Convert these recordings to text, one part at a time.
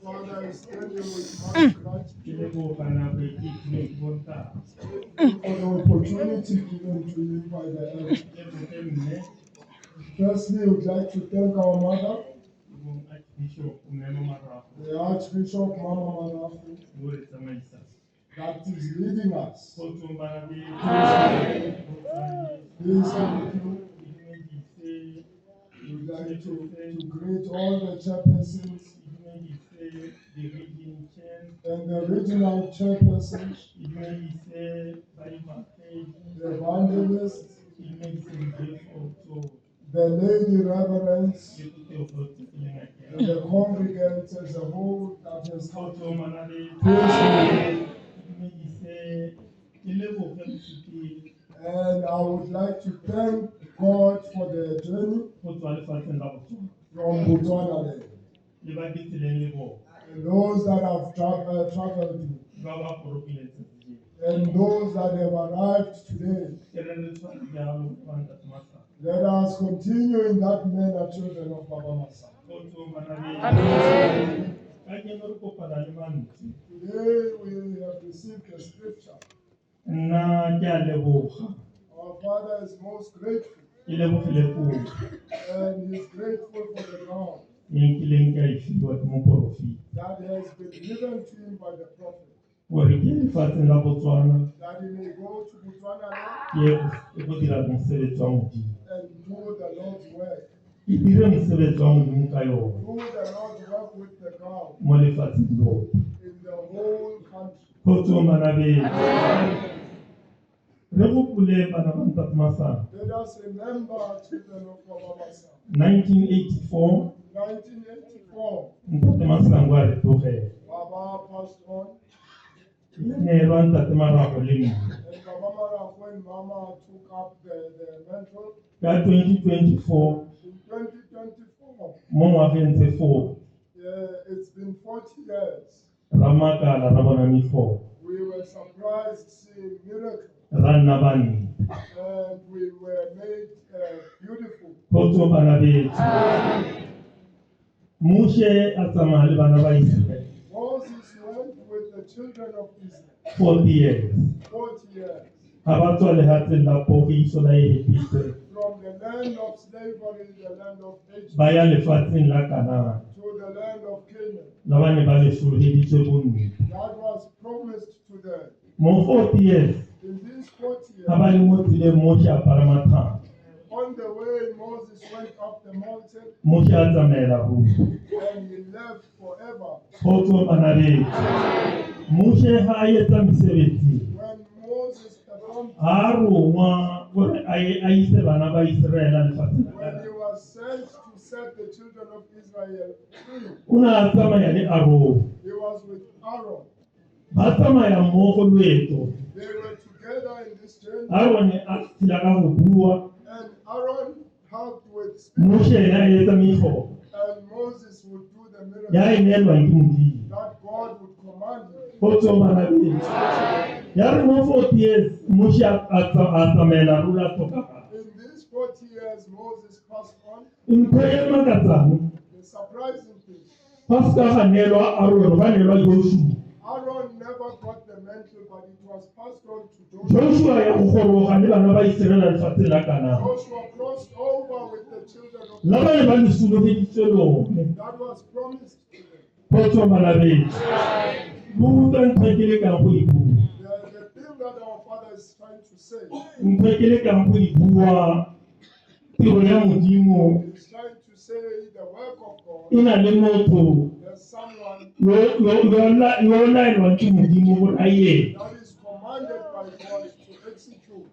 father is standing with my crutch. For the opportunity given to you by the elder. Firstly, I would like to thank our mother, the Archbishop Mama Marafu, that is leading us. Please, thank you. We would like to greet all the chairpersons and the regional chairpersons, the evangelists, the lady reverends, and the congregants as a whole that has come to and I would like to thank God for the journey from Botswana land. And those that have traveled and those that have arrived today. Let us continue in that manner, children of Baba Masa. Amen. Today we have received a scripture. Our Father is most grateful. And He is grateful for the ground that has been given to him by the prophet. That he may go to Botswana and do the Lord's work. Do the Lord's work with the ground in the whole country. Let us remember children of Baba Masa. 1984. Baba passed on. And Baba Marafu and Mama took up the mantle. 2024. In 2024. It's been 40 years. We were surprised seeing miracles. And we were made beautiful. Moses went with the children of Israel 40 years. 40 years. From the land of slavery, the land of Egypt, to the land of Canaan. That was promised to them. In these 40 years, on the way Moses went up the mountain, and he left forever. When Moses performed, when he was sent to set the children of Israel free, he was with Aaron. They were together in this journey. And Aaron helped with speech. And Moses would do the miracle that God would command him. In these 40 years, Moses passed on. The surprising thing, Aaron never got the mantle, but it was passed on to Joshua. Joshua crossed over with the children of Israel. That was promised to them. The thing that our Father is trying to say, he's trying to say the work of God. There's someone that is commanded by God to execute.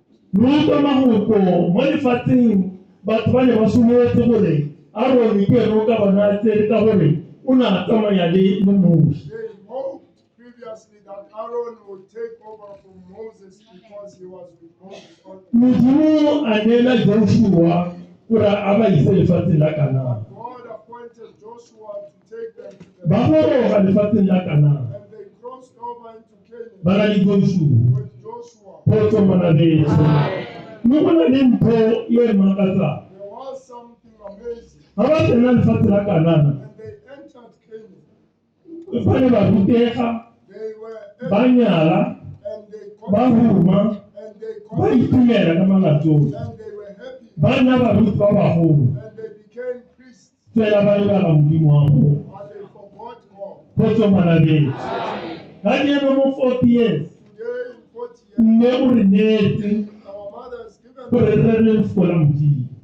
They hoped previously that Aaron would take over from Moses because he was with Moses all the time. God appointed Joshua to take them to the land. And they crossed over into Canaan with Joshua. There was something amazing. And they entered Canaan. They were Banyala, and they Bahuma, and they were happy, and they became priests, but they forgot God. Today in 40 years, our mother has given us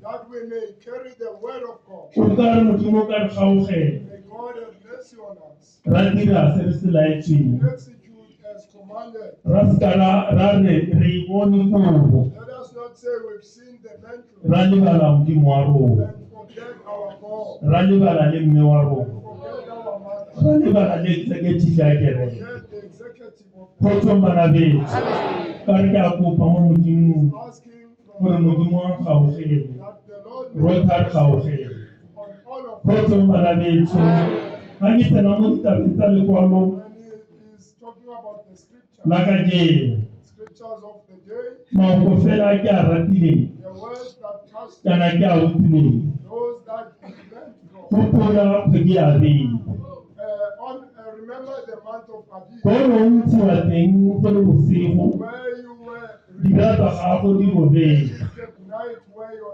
that we may carry the word of God. May God have mercy on us. Execute as commanded. Let us not say we've seen the mantle and forget our God, and forget our mother, forget the executive of the asking from the Lord that the Lord may bless on all of us. When he is talking about the scriptures of the day, the words that touched those that went remember the month of Aviv, where you were the night where your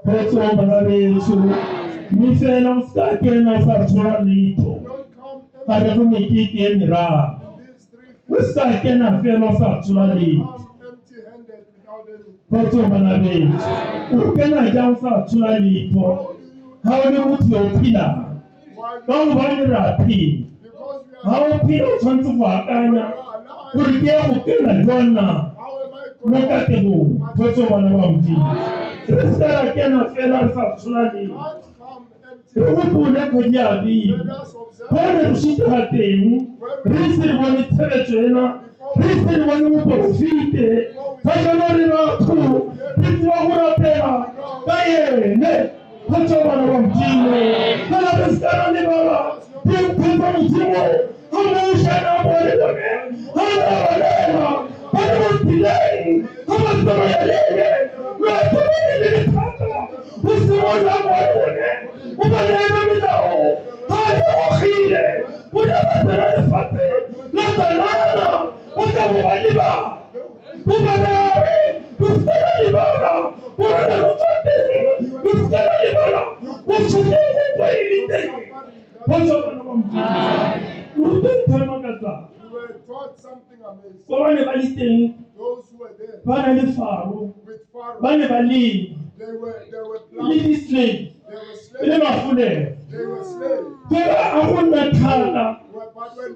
don't come empty-handed without any. How people want to walk on something amazing. Those who were there with Pharaoh, they were slaves. They were slaves. But when